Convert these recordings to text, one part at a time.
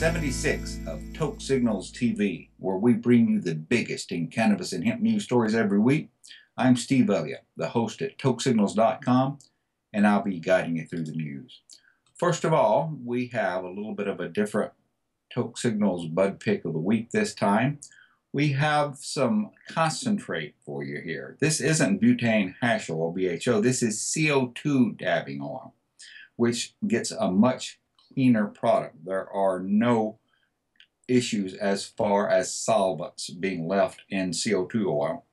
76 of Toke Signals TV, where we bring you the biggest in cannabis and hemp news stories every week. I'm Steve Elliott, the host at tokesignals.com, and I'll be guiding you through the news. First of all, we have a little bit of a different Toke Signals bud pick of the week this time. We have some concentrate for you here. This isn't butane hash oil, BHO. This is CO2 dabbing oil, which gets a much cleaner product. There are no issues as far as solvents being left in CO2 oil,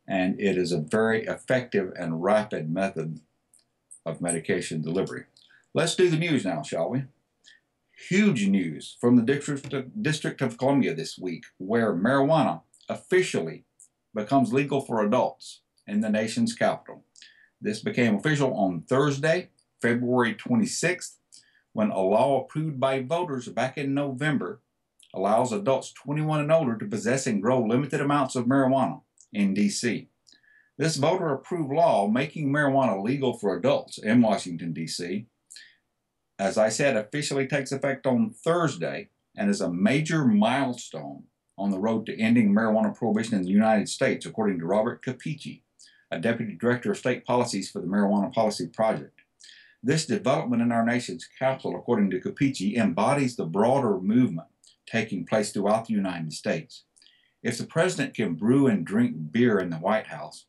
and it is a very effective and rapid method of medication delivery. Let's do the news now, shall we? Huge news from the District of Columbia this week, where marijuana officially becomes legal for adults in the nation's capital. This became official on Thursday, February 26th, when a law approved by voters back in November allows adults 21 and older to possess and grow limited amounts of marijuana in D.C. This voter-approved law making marijuana legal for adults in Washington, D.C., as I said, officially takes effect on Thursday and is a major milestone on the road to ending marijuana prohibition in the United States, according to Robert Capici, a Deputy Director of State Policies for the Marijuana Policy Project. This development in our nation's capital, according to Capici, embodies the broader movement taking place throughout the United States. If the president can brew and drink beer in the White House,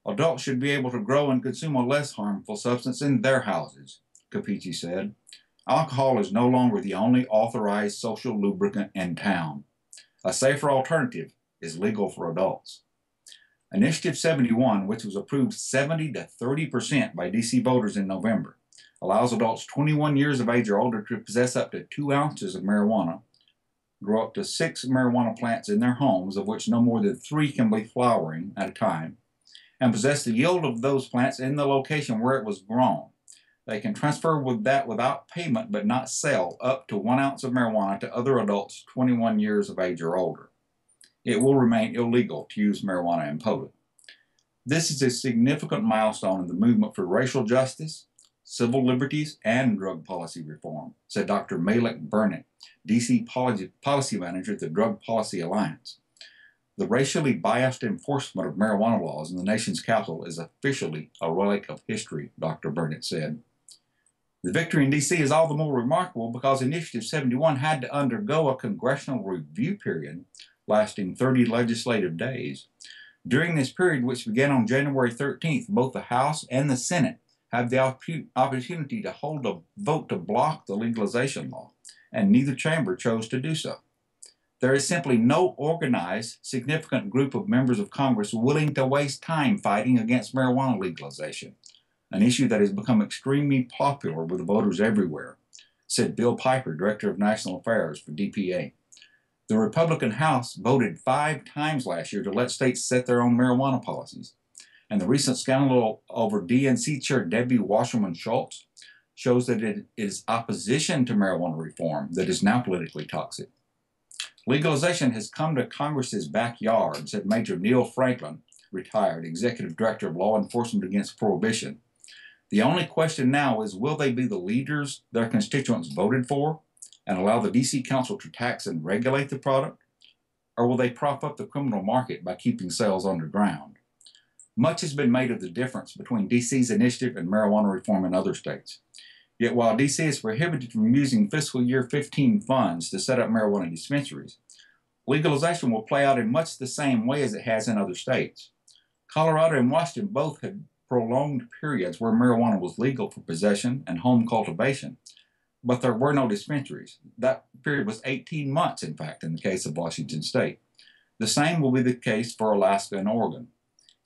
adults should be able to grow and consume a less harmful substance in their houses, Capici said. Alcohol is no longer the only authorized social lubricant in town. A safer alternative is legal for adults. Initiative 71, which was approved 70 to 30% by D.C. voters in November, allows adults 21 years of age or older to possess up to 2 ounces of marijuana, grow up to 6 marijuana plants in their homes, of which no more than 3 can be flowering at a time, and possess the yield of those plants in the location where it was grown. They can transfer with that without payment but not sell up to 1 ounce of marijuana to other adults 21 years of age or older. It will remain illegal to use marijuana in public. This is a significant milestone in the movement for racial justice, civil liberties, and drug policy reform, said Dr. Malik Burnett, D.C. Policy Manager at the Drug Policy Alliance. The racially biased enforcement of marijuana laws in the nation's capital is officially a relic of history, Dr. Burnett said. The victory in D.C. is all the more remarkable because Initiative 71 had to undergo a congressional review period lasting 30 legislative days. During this period, which began on January 13th, both the House and the Senate have the opportunity to hold a vote to block the legalization law, and neither chamber chose to do so. There is simply no organized, significant group of members of Congress willing to waste time fighting against marijuana legalization, an issue that has become extremely popular with voters everywhere, said Bill Piper, Director of National Affairs for DPA. The Republican House voted 5 times last year to let states set their own marijuana policies, and the recent scandal over DNC Chair Debbie Wasserman Schultz shows that it is opposition to marijuana reform that is now politically toxic. Legalization has come to Congress's backyard, said Major Neil Franklin, retired Executive Director of Law Enforcement Against Prohibition. The only question now is, will they be the leaders their constituents voted for and allow the D.C. Council to tax and regulate the product? Or will they prop up the criminal market by keeping sales underground? Much has been made of the difference between D.C.'s initiative and marijuana reform in other states. Yet while D.C. is prohibited from using fiscal year 15 funds to set up marijuana dispensaries, legalization will play out in much the same way as it has in other states. Colorado and Washington both had prolonged periods where marijuana was legal for possession and home cultivation, but there were no dispensaries. That period was 18 months, in fact, in the case of Washington State. The same will be the case for Alaska and Oregon.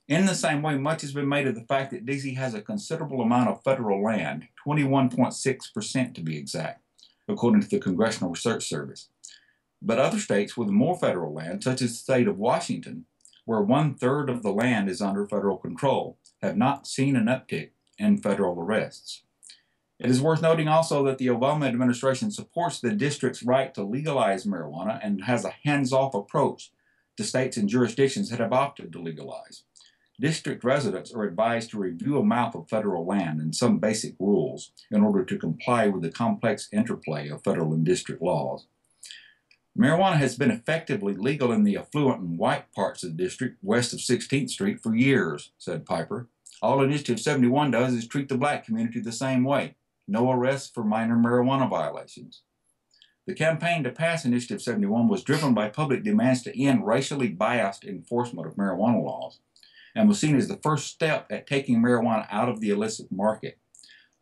In the same way, much has been made of the fact that D.C. has a considerable amount of federal land, 21.6% to be exact, according to the Congressional Research Service. But other states with more federal land, such as the state of Washington, where 1/3 of the land is under federal control, have not seen an uptick in federal arrests. It is worth noting also that the Obama administration supports the district's right to legalize marijuana and has a hands-off approach to states and jurisdictions that have opted to legalize. District residents are advised to review a map of federal land and some basic rules in order to comply with the complex interplay of federal and district laws. Marijuana has been effectively legal in the affluent and white parts of the district west of 16th Street for years, said Piper. All Initiative 71 does is treat the black community the same way. No arrests for minor marijuana violations. The campaign to pass Initiative 71 was driven by public demands to end racially biased enforcement of marijuana laws and was seen as the first step at taking marijuana out of the illicit market.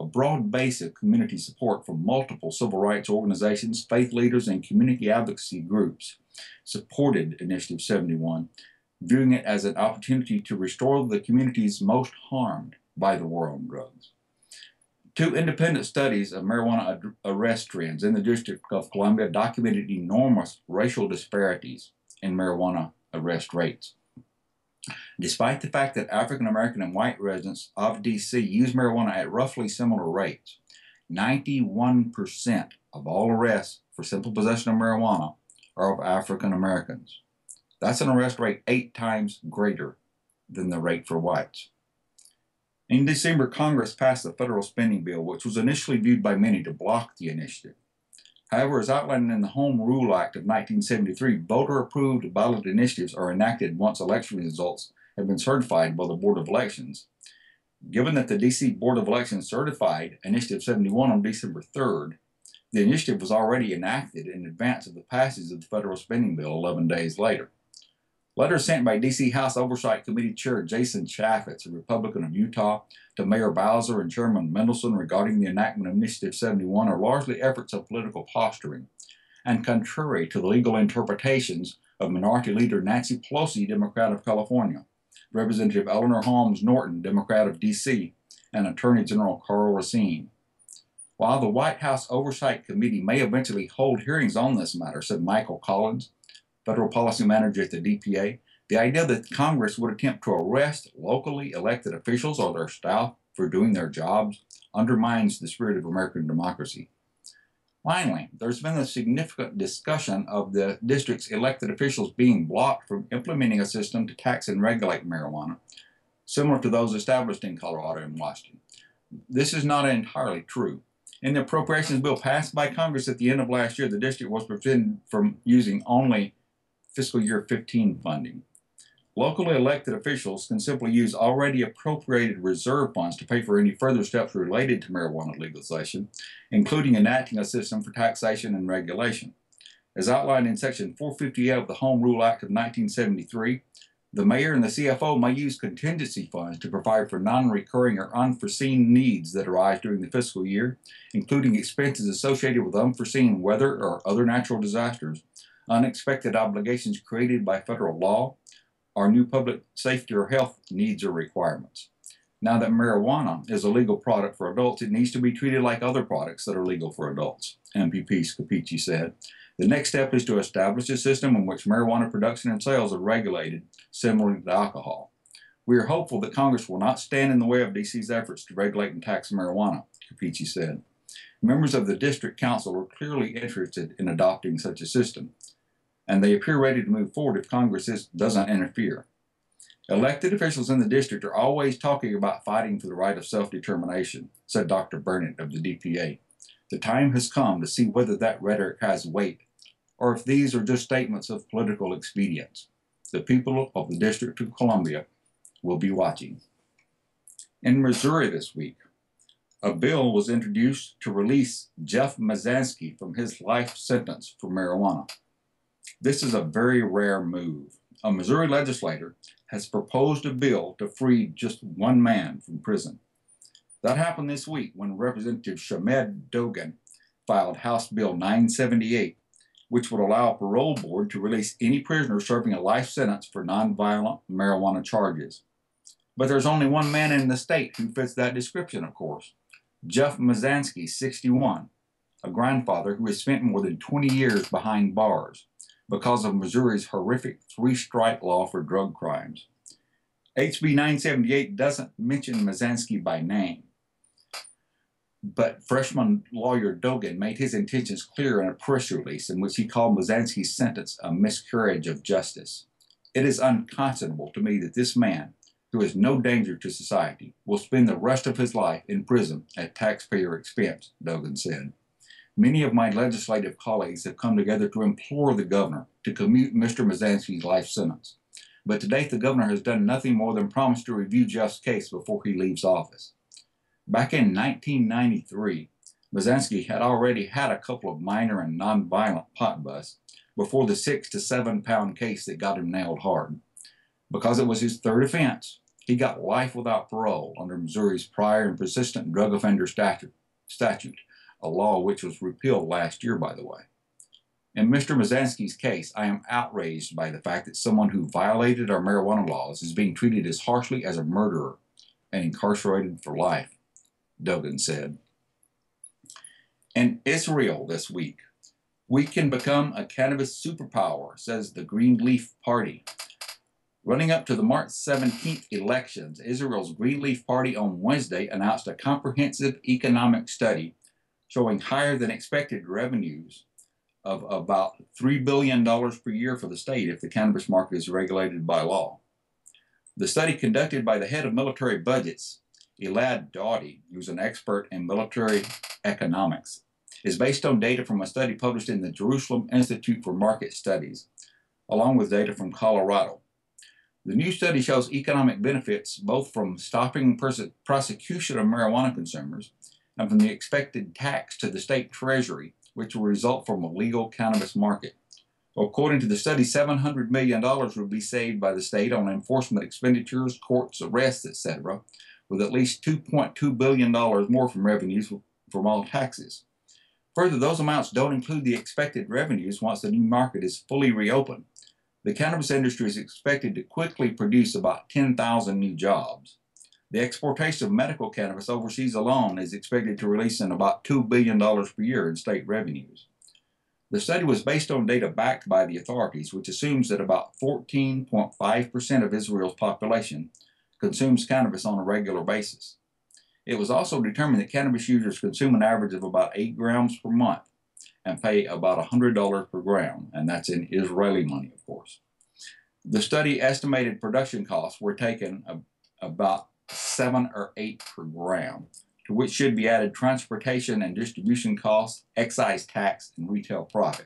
A broad base of community support from multiple civil rights organizations, faith leaders, and community advocacy groups supported Initiative 71, viewing it as an opportunity to restore the communities most harmed by the war on drugs. Two independent studies of marijuana arrest trends in the District of Columbia documented enormous racial disparities in marijuana arrest rates. Despite the fact that African American and white residents of D.C. use marijuana at roughly similar rates, 91% of all arrests for simple possession of marijuana are of African Americans. That's an arrest rate 8 times greater than the rate for whites. In December, Congress passed the federal spending bill, which was initially viewed by many to block the initiative. However, as outlined in the Home Rule Act of 1973, voter-approved ballot initiatives are enacted once election results have been certified by the Board of Elections. Given that the D.C. Board of Elections certified Initiative 71 on December 3rd, the initiative was already enacted in advance of the passage of the federal spending bill 11 days later. Letters sent by D.C. House Oversight Committee Chair Jason Chaffetz, a Republican of Utah, to Mayor Bowser and Chairman Mendelson regarding the enactment of Initiative 71 are largely efforts of political posturing and contrary to the legal interpretations of Minority Leader Nancy Pelosi, Democrat of California, Representative Eleanor Holmes Norton, Democrat of D.C., and Attorney General Carl Racine. While the White House Oversight Committee may eventually hold hearings on this matter, said Michael Collins, federal policy manager at the DPA, the idea that Congress would attempt to arrest locally elected officials or their staff for doing their jobs undermines the spirit of American democracy. Finally, there's been a significant discussion of the district's elected officials being blocked from implementing a system to tax and regulate marijuana, similar to those established in Colorado and Washington. This is not entirely true. In the appropriations bill passed by Congress at the end of last year, the district was prevented from using only fiscal year 15 funding. Locally elected officials can simply use already appropriated reserve funds to pay for any further steps related to marijuana legalization, including enacting a system for taxation and regulation. As outlined in Section 458 of the Home Rule Act of 1973, the mayor and the CFO may use contingency funds to provide for non-recurring or unforeseen needs that arise during the fiscal year, including expenses associated with unforeseen weather or other natural disasters, unexpected obligations created by federal law, or new public safety or health needs or requirements. Now that marijuana is a legal product for adults, it needs to be treated like other products that are legal for adults, MPP Scapici said. The next step is to establish a system in which marijuana production and sales are regulated, similar to alcohol. We are hopeful that Congress will not stand in the way of D.C.'s efforts to regulate and tax marijuana, Scapici said. Members of the District Council are clearly interested in adopting such a system, and they appear ready to move forward if Congress doesn't interfere. Elected officials in the district are always talking about fighting for the right of self-determination, said Dr. Burnett of the DPA. The time has come to see whether that rhetoric has weight, or if these are just statements of political expedience. The people of the District of Columbia will be watching. In Missouri this week, a bill was introduced to release Jeff Mazansky from his life sentence for marijuana. This is a very rare move. A Missouri legislator has proposed a bill to free just one man from prison. That happened this week when Representative Shamed Dogan filed House Bill 978, which would allow a parole board to release any prisoner serving a life sentence for nonviolent marijuana charges. But there's only one man in the state who fits that description, of course. Jeff Mazansky, 61, a grandfather who has spent more than 20 years behind bars because of Missouri's horrific three-strike law for drug crimes. HB 978 doesn't mention Mazansky by name, but freshman lawyer Dogan made his intentions clear in a press release in which he called Mazansky's sentence a miscarriage of justice. It is unconscionable to me that this man, who is no danger to society, will spend the rest of his life in prison at taxpayer expense, Dogan said. Many of my legislative colleagues have come together to implore the governor to commute Mr. Mazansky's life sentence. But to date, the governor has done nothing more than promise to review Jeff's case before he leaves office. Back in 1993, Mazansky had already had a couple of minor and nonviolent pot busts before the 6 to 7 pound case that got him nailed hard. Because it was his third offense, he got life without parole under Missouri's prior and persistent drug offender statute, a law which was repealed last year, by the way. In Mr. Mazansky's case, I am outraged by the fact that someone who violated our marijuana laws is being treated as harshly as a murderer and incarcerated for life, Duggan said. In Israel this week, we can become a cannabis superpower, says the Greenleaf Party. Running up to the March 17th elections, Israel's Greenleaf Party on Wednesday announced a comprehensive economic study showing higher than expected revenues of about $3 billion per year for the state if the cannabis market is regulated by law. The study, conducted by the head of military budgets, Elliott, who's an expert in military economics, is based on data from a study published in the Jerusalem Institute for Market Studies, along with data from Colorado. The new study shows economic benefits both from stopping prosecution of marijuana consumers and from the expected tax to the state treasury, which will result from a legal cannabis market. According to the study, $700 million would be saved by the state on enforcement expenditures, courts, arrests, etc., with at least $2.2 billion more from revenues from all taxes. Further, those amounts don't include the expected revenues once the new market is fully reopened. The cannabis industry is expected to quickly produce about 10,000 new jobs. The exportation of medical cannabis overseas alone is expected to release in about $2 billion per year in state revenues. The study was based on data backed by the authorities, which assumes that about 14.5% of Israel's population consumes cannabis on a regular basis. It was also determined that cannabis users consume an average of about 8 grams per month and pay about $100 per gram, and that's in Israeli money, of course. The study estimated production costs were taken about 7 or 8 per gram, to which should be added transportation and distribution costs, excise tax, and retail profit.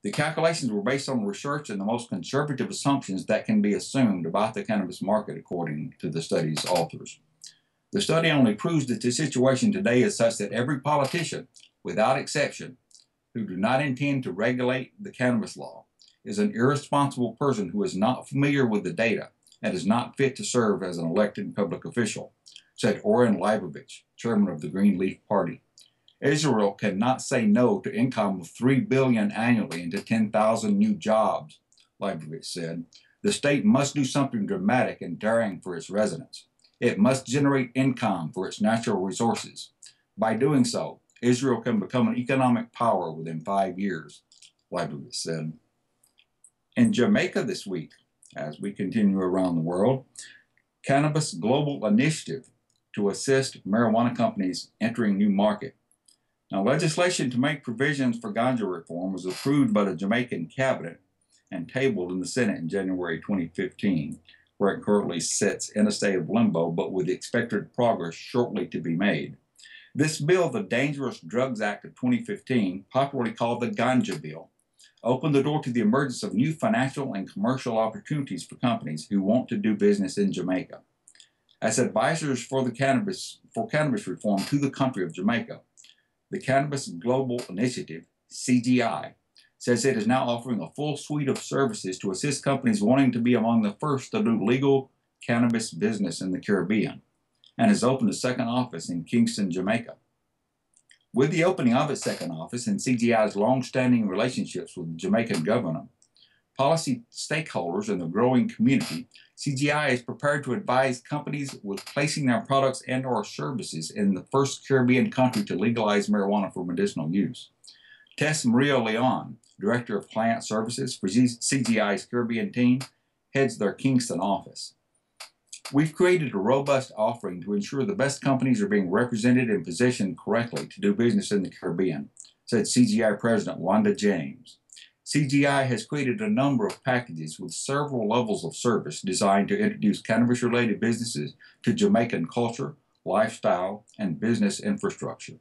The calculations were based on research and the most conservative assumptions that can be assumed about the cannabis market, according to the study's authors. The study only proves that the situation today is such that every politician, without exception, who do not intend to regulate the cannabis law is an irresponsible person who is not familiar with the data and is not fit to serve as an elected public official, said Oren Leibovich, chairman of the Greenleaf Party. Israel cannot say no to income of $3 billion annually and to 10,000 new jobs, Leibovich said. The state must do something dramatic and daring for its residents. It must generate income for its natural resources. By doing so, Israel can become an economic power within 5 years, Leibovich said. In Jamaica this week, as we continue around the world, Cannabis Global Initiative to assist marijuana companies entering new market. Now, legislation to make provisions for ganja reform was approved by the Jamaican cabinet and tabled in the Senate in January 2015, where it currently sits in a state of limbo, but with expected progress shortly to be made. This bill, the Dangerous Drugs Act of 2015, popularly called the Ganja Bill, opened the door to the emergence of new financial and commercial opportunities for companies who want to do business in Jamaica. As advisors for cannabis reform to the country of Jamaica, the Cannabis Global Initiative, CGI, says it is now offering a full suite of services to assist companies wanting to be among the first to do legal cannabis business in the Caribbean, and has opened a second office in Kingston, Jamaica. With the opening of its second office and CGI's long-standing relationships with the Jamaican government, policy stakeholders, and the growing community, CGI is prepared to advise companies with placing their products and/or services in the first Caribbean country to legalize marijuana for medicinal use. Tess Maria Leon, Director of Client Services for CGI's Caribbean team, heads their Kingston office. We've created a robust offering to ensure the best companies are being represented and positioned correctly to do business in the Caribbean, said CGI President Wanda James. CGI has created a number of packages with several levels of service designed to introduce cannabis-related businesses to Jamaican culture, lifestyle, and business infrastructure.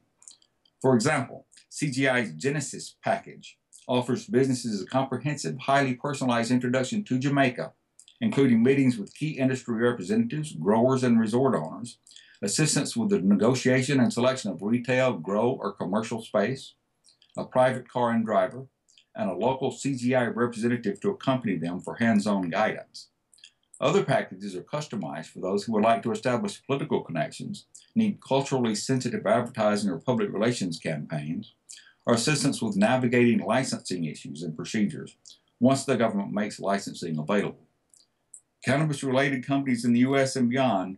For example, CGI's Genesis package offers businesses a comprehensive, highly personalized introduction to Jamaica, including meetings with key industry representatives, growers, and resort owners, assistance with the negotiation and selection of retail, grow, or commercial space, a private car and driver, and a local CGI representative to accompany them for hands-on guidance. Other packages are customized for those who would like to establish political connections, need culturally sensitive advertising or public relations campaigns, or assistance with navigating licensing issues and procedures once the government makes licensing available. Cannabis-related companies in the U.S. and beyond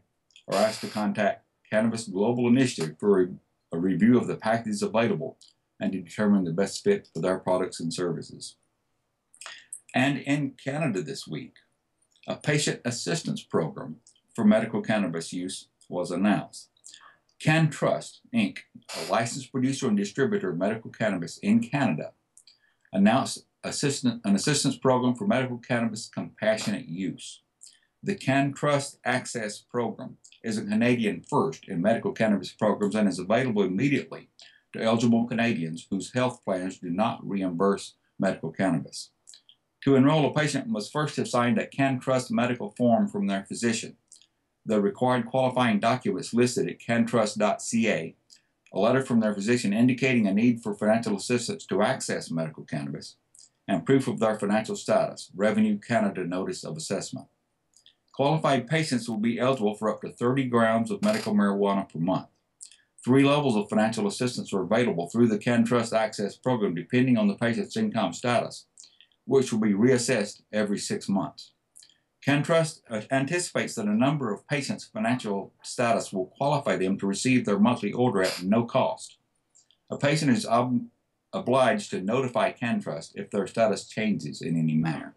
are asked to contact Cannabis Global Initiative for a review of the packages available and to determine the best fit for their products and services. And in Canada this week, a patient assistance program for medical cannabis use was announced. CanTrust, Inc., a licensed producer and distributor of medical cannabis in Canada, announced an assistance program for medical cannabis compassionate use. The CanTrust Access Program is a Canadian first in medical cannabis programs and is available immediately to eligible Canadians whose health plans do not reimburse medical cannabis. To enroll, a patient must first have signed a CanTrust medical form from their physician. The required qualifying documents listed at cantrust.ca, a letter from their physician indicating a need for financial assistance to access medical cannabis, and proof of their financial status, Revenue Canada Notice of Assessment. Qualified patients will be eligible for up to 30 grams of medical marijuana per month. 3 levels of financial assistance are available through the CanTrust Access Program depending on the patient's income status, which will be reassessed every 6 months. CanTrust anticipates that a number of patients' financial status will qualify them to receive their monthly order at no cost. A patient is obliged to notify CanTrust if their status changes in any manner.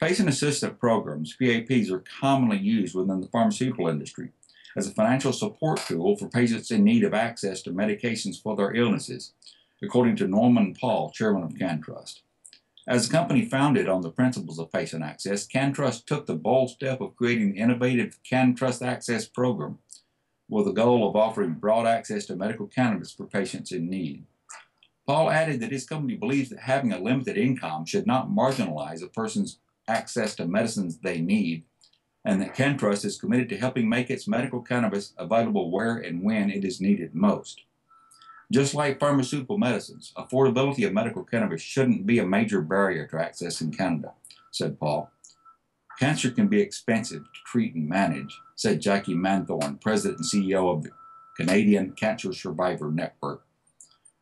Patient assistance programs, PAPs, are commonly used within the pharmaceutical industry as a financial support tool for patients in need of access to medications for their illnesses, according to Norman Paul, chairman of CanTrust. As a company founded on the principles of patient access, CanTrust took the bold step of creating the innovative CanTrust Access Program with the goal of offering broad access to medical cannabis for patients in need. Paul added that his company believes that having a limited income should not marginalize a person's access to medicines they need, and that CanTrust is committed to helping make its medical cannabis available where and when it is needed most. Just like pharmaceutical medicines, affordability of medical cannabis shouldn't be a major barrier to access in Canada, said Paul. Cancer can be expensive to treat and manage, said Jackie Manthorn, president and CEO of the Canadian Cancer Survivor Network.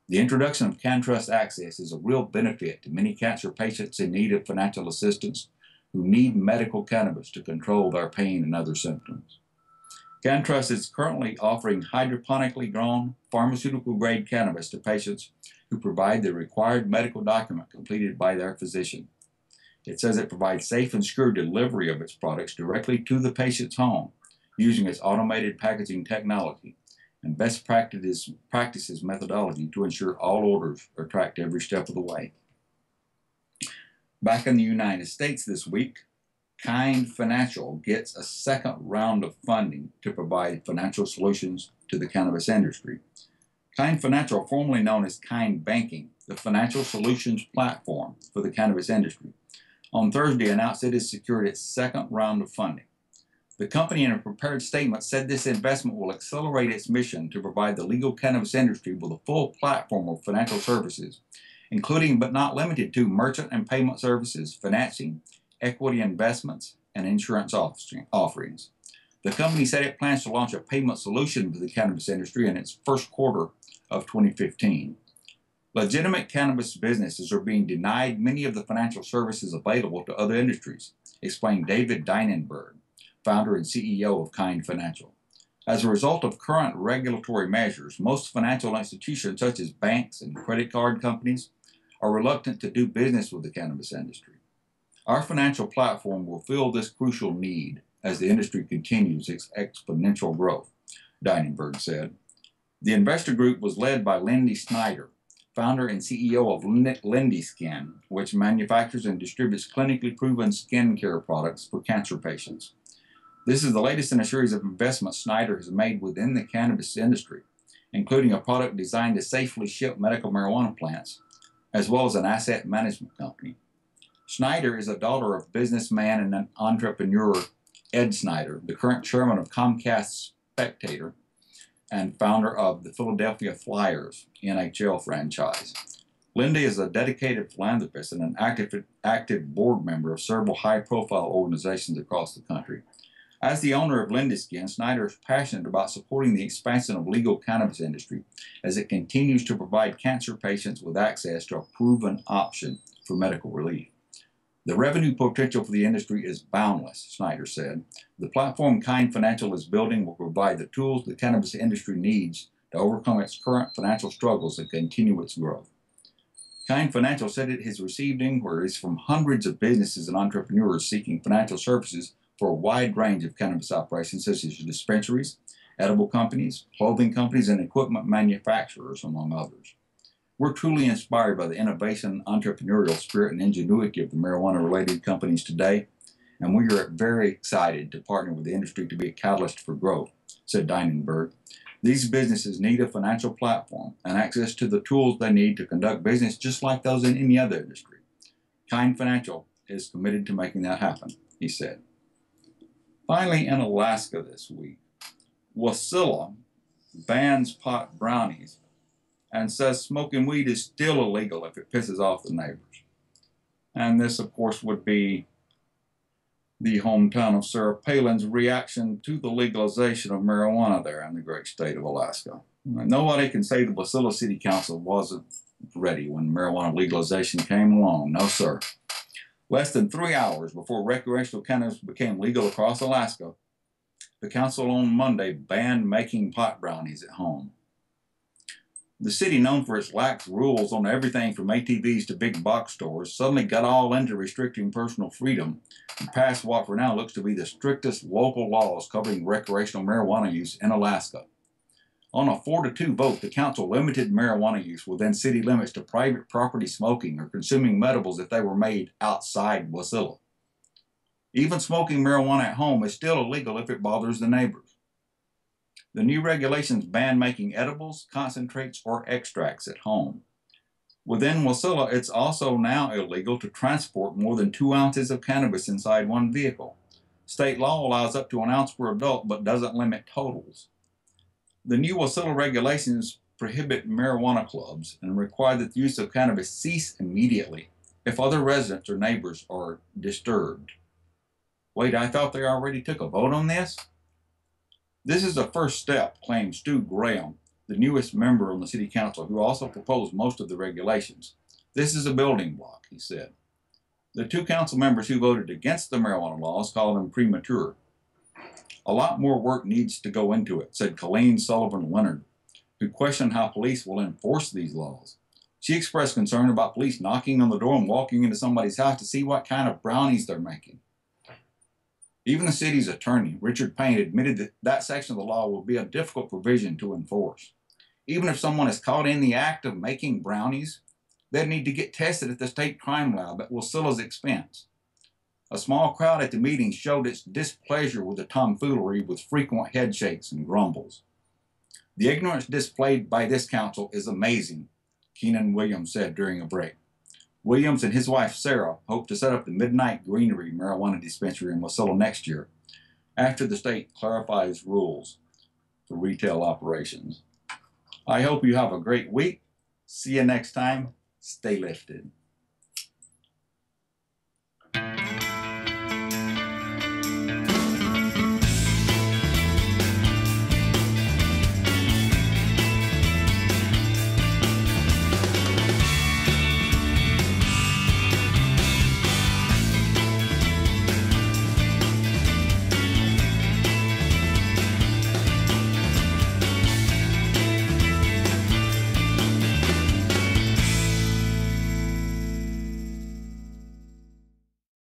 The introduction of CanTrust Access is a real benefit to many cancer patients in need of financial assistance who need medical cannabis to control their pain and other symptoms. CanTrust is currently offering hydroponically grown pharmaceutical-grade cannabis to patients who provide the required medical document completed by their physician. It says it provides safe and secure delivery of its products directly to the patient's home using its automated packaging technology and best practices methodology to ensure all orders are tracked every step of the way. Back in the United States this week, Kind Financial gets a second round of funding to provide financial solutions to the cannabis industry. Kind Financial, formerly known as Kind Banking, the financial solutions platform for the cannabis industry, on Thursday announced it has secured its second round of funding. The company, in a prepared statement, said this investment will accelerate its mission to provide the legal cannabis industry with a full platform of financial services, including but not limited to merchant and payment services, financing, equity investments, and insurance offerings. The company said it plans to launch a payment solution for the cannabis industry in its first quarter of 2015. Legitimate cannabis businesses are being denied many of the financial services available to other industries, explained David Deinenberg, founder and CEO of Kind Financial. As a result of current regulatory measures, most financial institutions, such as banks and credit card companies, are reluctant to do business with the cannabis industry. Our financial platform will fill this crucial need as the industry continues its exponential growth, Deinenberg said. The investor group was led by Lindy Snyder, founder and CEO of Lindy Skin, which manufactures and distributes clinically proven skin care products for cancer patients. This is the latest in a series of investments Snyder has made within the cannabis industry, including a product designed to safely ship medical marijuana plants, as well as an asset management company. Snyder is a daughter of businessman and an entrepreneur Ed Snyder, the current chairman of Comcast Spectator and founder of the Philadelphia Flyers NHL franchise. Linda is a dedicated philanthropist and an active board member of several high-profile organizations across the country. As the owner of Linda Skin, Snyder is passionate about supporting the expansion of legal cannabis industry as it continues to provide cancer patients with access to a proven option for medical relief. The revenue potential for the industry is boundless, Snyder said. The platform Kind Financial is building will provide the tools the cannabis industry needs to overcome its current financial struggles and continue its growth. Kind Financial said it has received inquiries from hundreds of businesses and entrepreneurs seeking financial services for a wide range of cannabis operations, such as dispensaries, edible companies, clothing companies, and equipment manufacturers, among others. We're truly inspired by the innovation, entrepreneurial spirit, and ingenuity of the marijuana-related companies today, and we are very excited to partner with the industry to be a catalyst for growth, said Deinenberg. These businesses need a financial platform and access to the tools they need to conduct business just like those in any other industry. Kind Financial is committed to making that happen, he said. Finally, in Alaska this week, Wasilla bans pot brownies and says smoking weed is still illegal if it pisses off the neighbors. And this, of course, would be the hometown of Sarah Palin's reaction to the legalization of marijuana there in the great state of Alaska. Nobody can say the Wasilla City Council wasn't ready when marijuana legalization came along. No, sir. Less than 3 hours before recreational cannabis became legal across Alaska, the council on Monday banned making pot brownies at home. The city, known for its lax rules on everything from ATVs to big box stores, suddenly got all into restricting personal freedom and passed what for now looks to be the strictest local laws covering recreational marijuana use in Alaska. On a 4-2 vote, the council limited marijuana use within city limits to private property smoking or consuming edibles if they were made outside Wasilla. Even smoking marijuana at home is still illegal if it bothers the neighbors. The new regulations ban making edibles, concentrates, or extracts at home. Within Wasilla, it's also now illegal to transport more than 2 ounces of cannabis inside one vehicle. State law allows up to 1 ounce per adult, but doesn't limit totals. The new Wasilla regulations prohibit marijuana clubs and require that the use of cannabis cease immediately if other residents or neighbors are disturbed. Wait, I thought they already took a vote on this? This is the first step, claims Stu Graham, the newest member on the city council, who also proposed most of the regulations. This is a building block, he said. The 2 council members who voted against the marijuana laws called them premature. A lot more work needs to go into it, said Colleen Sullivan Leonard, who questioned how police will enforce these laws. She expressed concern about police knocking on the door and walking into somebody's house to see what kind of brownies they're making. Even the city's attorney, Richard Payne, admitted that that section of the law will be a difficult provision to enforce. Even if someone is caught in the act of making brownies, they'd need to get tested at the state crime lab at Wasilla's expense. A small crowd at the meeting showed its displeasure with the tomfoolery with frequent head shakes and grumbles. The ignorance displayed by this council is amazing, Keenan Williams said during a break. Williams and his wife Sarah hope to set up the Midnight Greenery marijuana dispensary in Wasilla next year, after the state clarifies rules for retail operations. I hope you have a great week. See you next time. Stay lifted.